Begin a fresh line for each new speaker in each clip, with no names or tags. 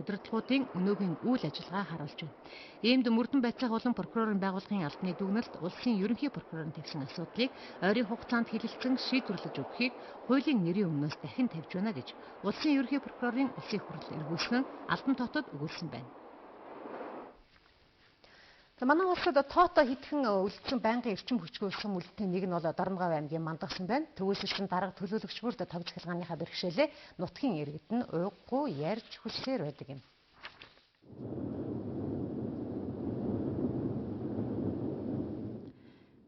удирдлагуудын өнөөгийн үйл ажиллагаа харуулж байна. Иймд мөрдөн байцаах болон прокурорын байгууллагын албаны дүгнэлт улсын ерөнхий прокурорын тавьсан асуудлыг ойрын хугацаанд хэлэлцэн шийдвэрлэж өгөхийг хуулийн нэрийн өмнөөс дахин тавьж байна гэж улсын ерөнхий прокурорын улсын хурал эргүүлсэн Алдан хотод өгүүлсэн байна. Манай улсад тоото хэдхэн үлдсэн байнгын эрчим хүчгүй сум үлдсэн нэг нь бол Дорногов аймгийн Мандагсан байна. Төвөөсөлтөн дарга төлөөлөгч бүрд тогж хэлгааныхаа бэрхшээлээ нутгийн иргэд нь уйггүй ярьж хүлсээр байдаг юм.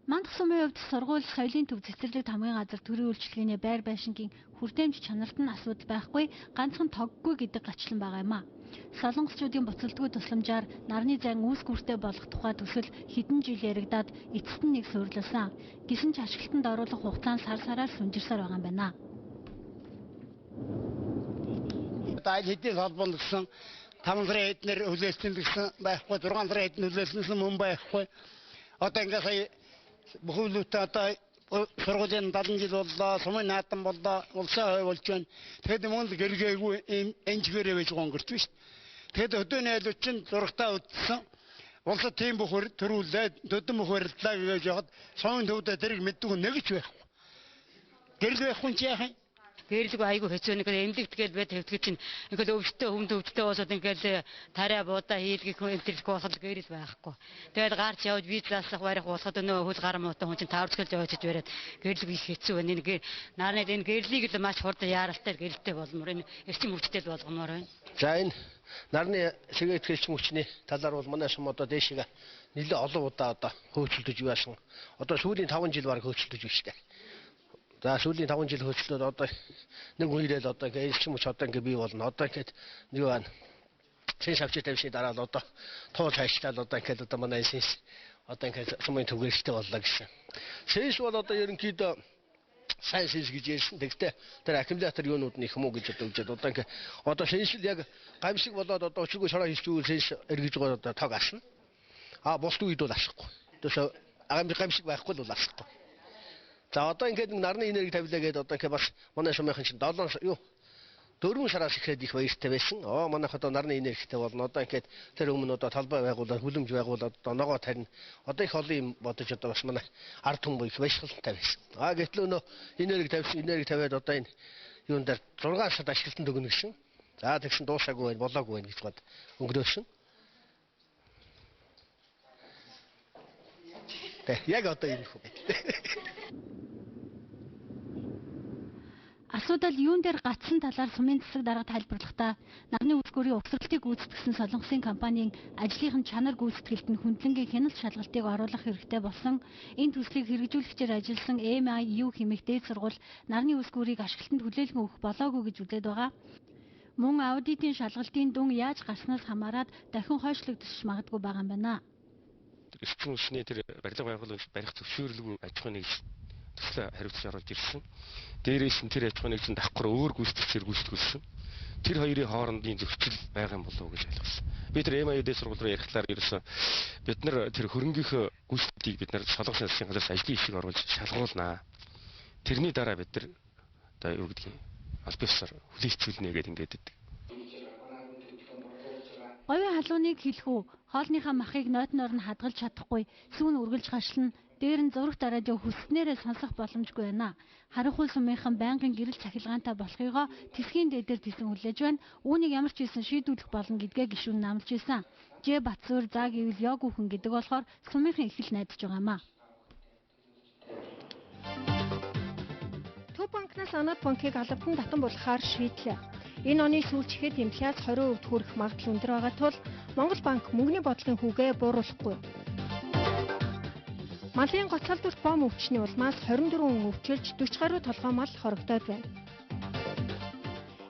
Мандагсумын хувьд сургууль, соёлын төв цэцэрлэг хамгийн газар төрийн үйлчилгээний байр байшингийн хүртээмж чанарт нь асуудал байхгүй, ганцхан тоггүй гэдэг гачлан байгаа юм а. Солонгосчуудын буцалтгүй тусламжаар нарны зайн үүс гүртэй болох тухай төсөл хэдэн жил яригадаад эцэст нь нэг суйрласан. Гэсэн ч ашиглалтанд оруулах хугацаа нь сар сараар сунжирсаар байгаа юм байна.
Айл хэдийн холбоонд гэсэн 5 сарын эднэр хүлээлтэн гэсэн байхгүй, 6 сарын эднэр хүлээлтэн мөн байхгүй. Одоо ингээ сая бүхүүлүүтээ одоо сургуулийн 70 жил боллоо, сумын наадам боллоо, улсаа хойволж байна. Тэгэхэд мөн л гэргээгүй энжгэрээ байж гонгорч биш. Тэгэхэд өдөөний айлууд чинь зургатаа үтсэн. Улсад тийм бүхэр төрүүлээд төдөн бүхэрлээ гэж яхад сумын төвдөө тэрийг мэддэг нэг ч байхгүй. Гэрэл байхгүй ч яах юм?
Гэрэлгүй айгүй хэцүү нэг эмнэлэгт гээл бай тавьдаг чинь ингээл өвчтөө хүнд өвчтөө болоод ингээл тарай буудаа хийлгэх хүн эмтэрх болоход гэрэл байхгүй. Тэгээд гарч явж виз заслах барих болоход өнөө хөл гар муутай хүн чинь таврцгалж явж бариад гэрэлгүй их хэцүү байна. Нэг нарны энэ гэрлийг л маш хурдан яаралтай гэрэлтэй болмоор энэ эрчим хүчтэй л болгомоор байна.
За энэ нарны сэгэт эрчим хүчний талаар бол манай сум одоо дээшээ нэлээд олон удаа одоо хөөцөлдөж байсан. Одоо сүүлийн 5 жил баг хөөцөлдөж байна шүү дээ. За сүүлийн 5 жил хөөцлөөд одоо нэг үеэрэл одоо эрчим хүч одоо ингээ бий болно. Одоо ингээд нэг байна. Цэс авчид тавьсны дараа л одоо туул хайшлаад одоо ингээд одоо манай эсэс одоо ингээд сумын төвгөрөлтэй боллоо гэсэн. Цэс бол одоо ерөнхийдөө сайн сэс гэж ярьсан. Тэгтээ тэр аккумулятор юунууд нь их юм уу гэж одоо үзээд одоо ингээд одоо сэс яг гамшиг болоод одоо өчигөө шороо хийчихвэл сэс эргэж байгаа одоо тог асна. Бусд үед бол асахгүй. Тэсээ гамшиг байхгүй л бол асахгүй. За одоо ингээд нарны энерги тавилаа гэдэг одоо ингээд бас манай сумынхан чинь 4 сараас ихэд их баяртай байсан. Манайх одоо нарны энергитэй болно. Одоо ингээд тэр өмнө одоо талбай байгуулаад хүлэмж байгуулаад одоо ногоо тарина. Одоо их олон юм бодож одоо бас манай ард түмэн их баясгалантай байсан. Гэтэл өнөө энерги тавиад одоо энэ юун дээр 6 сард ашиглалтанд өгнө гэсэн. За тэгсэн дуусаагүй байх, болоогүй байх гэж бод өнгөрөөсөн. Яг одоо юм хөө.
Асуудал юун дээр гацсан талаар сумын засаг дарга тайлбарлахдаа нарны үлгүүрийн угсралтыг гүйцэтгсэн солонгосын компанийн ажлынхын чанар гүйцэтгэлд нь хүндлэнгийн хяналт шалгалтыг оруулах хэрэгтэй болсон. Энэ төслийг хэрэгжүүлэгчээр ажилласан MIU хэмээх дээд сургууль нарны үлгүүрийг ашиглалтанд хүлээлгэн өгөх болоогүй гэж үзээд байгаа. Мөн аудитын шалгалтын дүн яаж гарснаас хамаарат дахин хойшлогдож магадгүй байгаа юм байна.
Эрчим хүчний тэр барилга байгууламж барих зөвшөөрлгүй аж ахуйн нэгж төсөл хариуцж оруулж ирсэн. Дээрээс нь тэр аж ахуйн нэгжийн давхар өөр гүйцэтгэгчээр гүйцэтгүүлсэн. Тэр хоёрын хоорондын зөрчил байгаа юм болов уу гэж ойлгосон. Би тэр MIUD сургууль руу ярихлаар ерөөсөө бид нар тэр хөрөнгөийнхөө гүйцэтгэлийг бид нар солонгосын засгийн газраас ажлын ишиг оруулж шалгуулнаа. Тэрний дараа бид нар одоо юу гэдгийг аль биесээр хүлээцүүлнэ гэдэг ингээд байдаг.
Говийн халууныг хэлэх үү, хоолныхаа махыг нойтноор нь хадгалж чадахгүй, сүүн үргэлж гашлна, дээр нь зурагт радио хүснээрээ сонсох боломжгүй байна. Харанхуй сумынхан байнгын гэрэл цахилгаантай болохыгоо тэсгийн дээдээр тэсэн хүлээж байна. Үүнийг ямар ч хийсэн шийдвэрлэх болно гэдгээ гишүүн намлж ирсэн. Ж Батсуур заа гэвэл ёгүйхэн гэдэг болохоор сумынхан их л найдаж байгаа юм а. Төв банкнаас Анад банкыг албатан татан болгохоор шийдлээ. Энэ оны сүүлчихэд инфляц 20% хүрэх магадлал өндөр байгаа тул Монгол банк мөнгөний бодлогын хүүгээ бууруулахгүй. Малын гоцалдварт бом өвчний улмаас 24 хүн өвчөлж 40 гаруй толгой мал хорогдоод байна.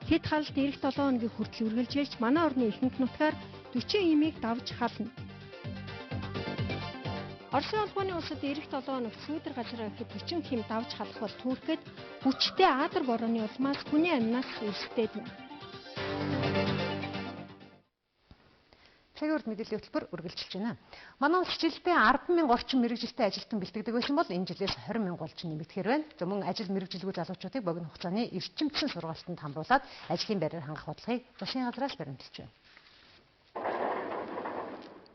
Хэд халд эх 7 хоногийн хүртэл үргэлжилж манай орны ихэнх нутгаар 40 имийг давж хална. Оросын улбооны улсад эх 7 хоног сүүдэр газар ихэд 40 хэм давж халах бол Туркэд хүчтэй Адар борооны улмаас хүний амнаас эрсдээд байна.
Цагийн урд мэдээллийн хөтөлбөр үргэлжилж байна. Манай улс жилдээ 10,000 орчим мэрэгжилтэй ажилтан бэлтгэдэг байсан бол энэ жилээс 20,000 орчим нэмэгдэхээр байна. Мөн ажил мэрэгжилгүй залуучуудыг богино хугацааны эрчимчин сургалтанд хамруулад ажлын байраар хангах бодлогыг засгийн газраас баримталж байна.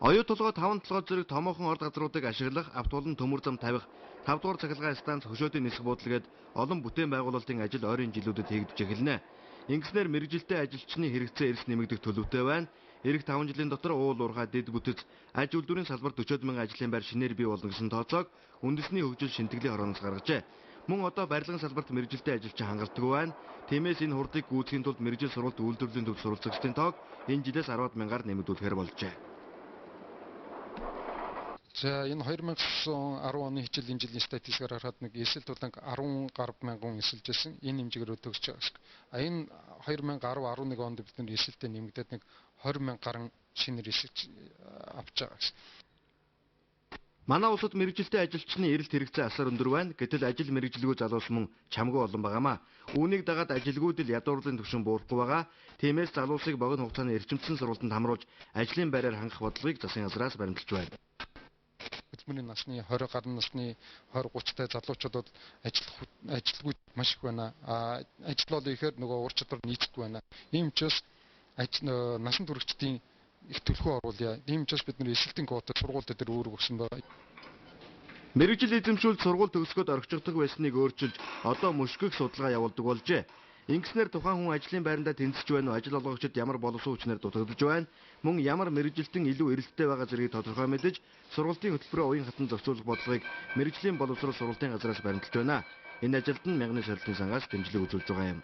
Оюу толгой 5-7 зэрэг томоохон орд газруудыг ашиглах, автуулан төмөр зам тавих, 5 дугаар цахилгаан станц хөшөөдийн нисэх буудлгээд олон бүтээн байгуулалтын ажил ойрын жилүүдэд хийгдэж эхэлнэ. Ингэснээр мэрэгжилтэй ажилчны хэрэгцээ эрс нэмэгдэх төлөвтэй байна. Ирэх 5 жилийн дотор уул уурхай дэд бүтэц аж үйлдвэрийн салбарт 40 мянган ажлын байр шинээр бий болно гэсэн тооцоог үндэсний хөгжил шинтгэлийн хорооноос гаргажээ. Мөн одоо барилгын салбарт мэрэгжилтэй ажилчин хангалттай байна. Тиймээс энэ хурдыг гүйцэхийн тулд мэрэгжил сургалт үйлдвэрлэлийн төв суралцагчдын тоог энэ жилээс 10 мянгаар нэмэгдүүлэхээр болжээ.
За энэ 2010 оны хичээлийн жилийн статистикаар харахад нэг эсэл туланг 10 гаруй мянган эсэлж байсан. Энэ хэмжээгээр төгсөж байгаа. Энэ 2010-11 онд бид нар эсэлтэй нэмэгдээд нэг 20 мянга гаруй шинээр эсэлж авч байгаа гэсэн.
Манай улсад мэрэгжилтэй ажилчны эрэлт хэрэгцээ асар өндөр байна. Гэтэл ажил мэрэгжилгүй залуус мөн чамгүй олон байгаамаа. Үүнийг дагаад ажилгүйдэл ядуурлын түвшин буурахгүй байгаа. Тиймээс залуусыг богино хугацааны эрчимсэн сургалтанд хамруулж ажлын байраар хангах бодлогыг засгийн газраас баримталж байна.
Хөдөлмөрийн насны 20 гаруй насны 20-30 тай залуучуудад ажилгүй маш их байна. Ажил бол ихээр нөгөө ур чадвар нийцдэг байна. Ийм учраас насан туршидтын их төлхөө оруулъя. Ийм учраас бид нар эсэлтийн квотад сургуулиуд дээр үүрэг өгсөн байна.
Мэргэжил эзэмшүүлэлт сургууль төгсгöd орчигдох байсныг өөрчилж одоо мөшгөх судалгаа явуулдаг болжээ. Ингэснээр тухайн хүн ажлын байранда тэнцэж байна уу, ажил олгогчид ямар боловсон хүчнээр дутагдж байна, мөн ямар мэрэгжилтэн илүү эрэлттэй байгаа зэргийг тодорхой мэдэж, сургалтын хөтөлбөрөө уян хатан зохицуулах бодлогыг мэрэгжлийн боловсрол сургалтын газраас баримталж байна. Энэ ажилд нь мянганы сорилтын сангаас дэмжлэг үзүүлж байгаа юм.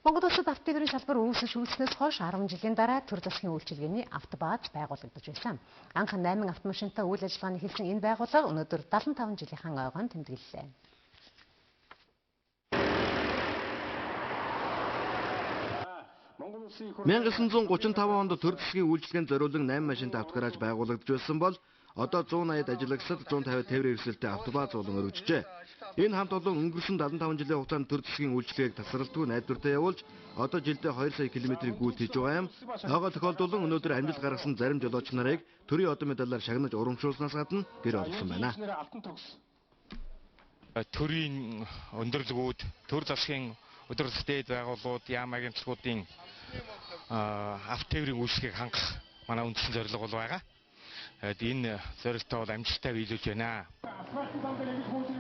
Монгол улсад автодрын салбар үүсэж үлдснээс хойш 10 жилийн дараа төр засгийн үйлчилгээний автобааз байгуулагдаж байсан. Анх 8 автомашинтай үйл ажиллагааны хэлсэн энэ байгууллага өнөөдөр 75 жилийнхаа ойгоонд тэмдэглэлээ.
1935 онд төр засгийн үйлчилгээнд зориулан 8 машинтай автогараж байгуулагдж байсан бол одоо 180-д ажиллагчдад 150 тээврийн эрсдэлтэй автобааз болон өргөжжээ. Энэ хамт олон өнгөрсөн 75 жилийн хугацаанд төр засгийн үйлчилгээг тасралтгүй найдвартай явуулж одоо жилдээ 2 сая км-ийг гүйт хийж байгаа юм. Ойгоо тохиолдуулан өнөөдөр амжилт гаргасан зарим жолооч нарыг төрийн одоо медалаар шагнаж урамшуулснаас гадна гэр орсон байна.
Төрийн өндөрлгүүд, төр засгийн өдөртөд байгууллагууд, яам агентлагуудын автоэврийн үйлчлэгийг хангах манай үндсэн зорилго бол байгаа. Энэ зорилтоо бол амжилттай биелүүлж байна.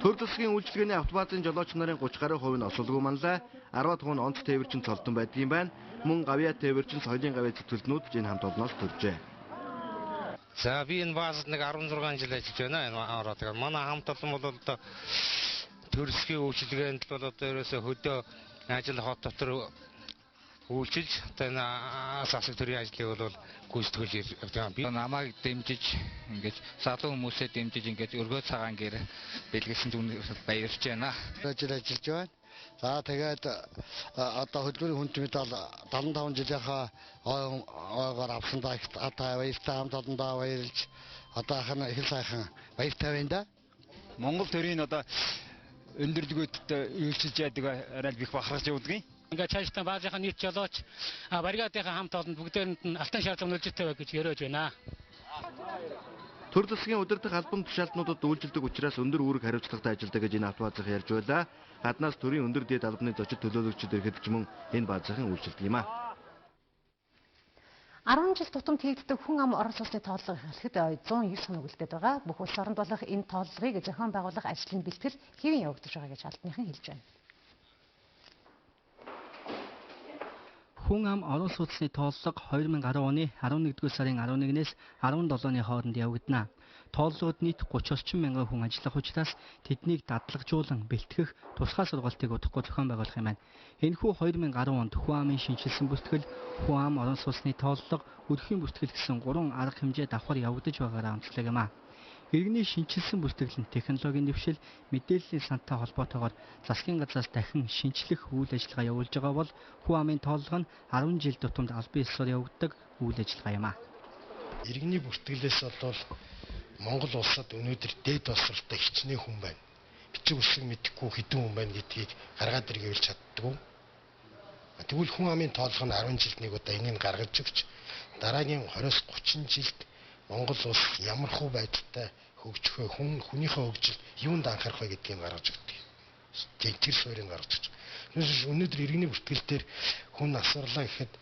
Төр засгийн үйлчилгээний автобаазын жолооч нарын 30 гаруй хувь нь осолгүй манлаа. 10 тухайн онц тээвэрчин цолтон байдгийн байна. Мөн гавьяа тээвэрчин соёлын гавьяа зэтгэлтнүүд энэ хамт олноос төржээ.
За би энэ баазд нэг 16 жил ажиллаж байна. Энэ ороод манай хамт олон бол одоо төр засгийн үйлчилгээнд бол одоо ерөөсө хөдөө ажил хот дотор үйлчилж одоо асаасыг төрийн ажлыг бол гүйцэтгэж явдаг. Би намайг дэмжиж ингэж залуу хүмүүсээ дэмжиж ингэж өргөө цагаан гэр бэлгэлсэн зүгт баярлж байна.
Ажиллаж байна. За тэгээд одоо хөдөлмөрийн хүнд медаль 75 жилийнхаа ойгоор авсан даа баяртай хамт олондоо баярлж одоо хана их сайхан баяртай байна да.
Монгол төрийн одоо өндөрлгөөд үйлчилж яадаг арай их бахархаж явуулдаг. Ингээд цаашдаа баазынхаа нийт жолооч бригадынхаа хамт олонд бүгдээрэнд нь алтан шаардлага нөлөөтэй бай гэж яриж байна.
Төр засгийн удирдах албан тушаалтнуудад үйлчилдэг учраас өндөр үүрэг хариуцлагатай ажилладаг гэж энэ автобаазынхан ярьж байлаа. Гаднаас төрийн өндөр диет албаны зочид төлөөлөгчид ирэхэд ч мөн энэ баазынхан үйлчилдэг юм а.
10 жил тутамд хийгддэг хүн ам орон сууцны тооллого эхлэхэд 109 хоног үлдээд байгаа. Бүх улс оронд болох энэ тооллогыг зохион байгуулах ажлын бэлтгэл хэвэн явагдаж байгаа гэж албаныхан хэлж байна.
Хүн ам орон сууцны тооллого 2010 оны 11-р сарын 11-ээс 17-ны хооронд явагдана. Тооллогод нийт 30 орчим мянган хүн ажиллах учраас тэднийг дадлагжуулан бэлтгэх тусгай сургалтыг удахгүй зохион байгуулах юм байна. Энэхүү 2010 онд хүн амын шинжилсэн бүртгэл, хүн ам орон сууцны тооллого, өрхийн бүртгэл гэсэн 3 арга хэмжээ давхар явагдаж байгаараа онцлог юм а. Иргэний шинжилсэн бүртгэл нь технологийн дэвшил, мэдээллийн сантай холбоотойгоор засгийн газраас дахин шинжлэх үйл ажиллагаа явуулж байгаа бол хүн амын тооллого нь 10 жил тутамд албан ёсоор явагддаг үйл ажиллагаа юм а.
Иргэний бүртгэлээс бол Монгол улсад өнөөдөр дээд боловсролтой хичнээн хүн байна. Бичиг үсэг мэдэхгүй хэдэн хүн байна гэдгийг гаргаад иргэвэлж чаддгүй. Тэгвэл хүн амын тооллого нь 10 жилд нэг удаа энийг гаргаж өгч дараагийн 20-30 жилд Монгол улс ямар хөө байдалтай хөгжих вэ? Хүнийхээ хөгжил юунд анхаарах вэ гэдгийг гаргаж өгдөг. Тэр суурийг гаргаж өгч. Өнөөдөр иргэний бүртгэлээр хүн асарлаа гэхэд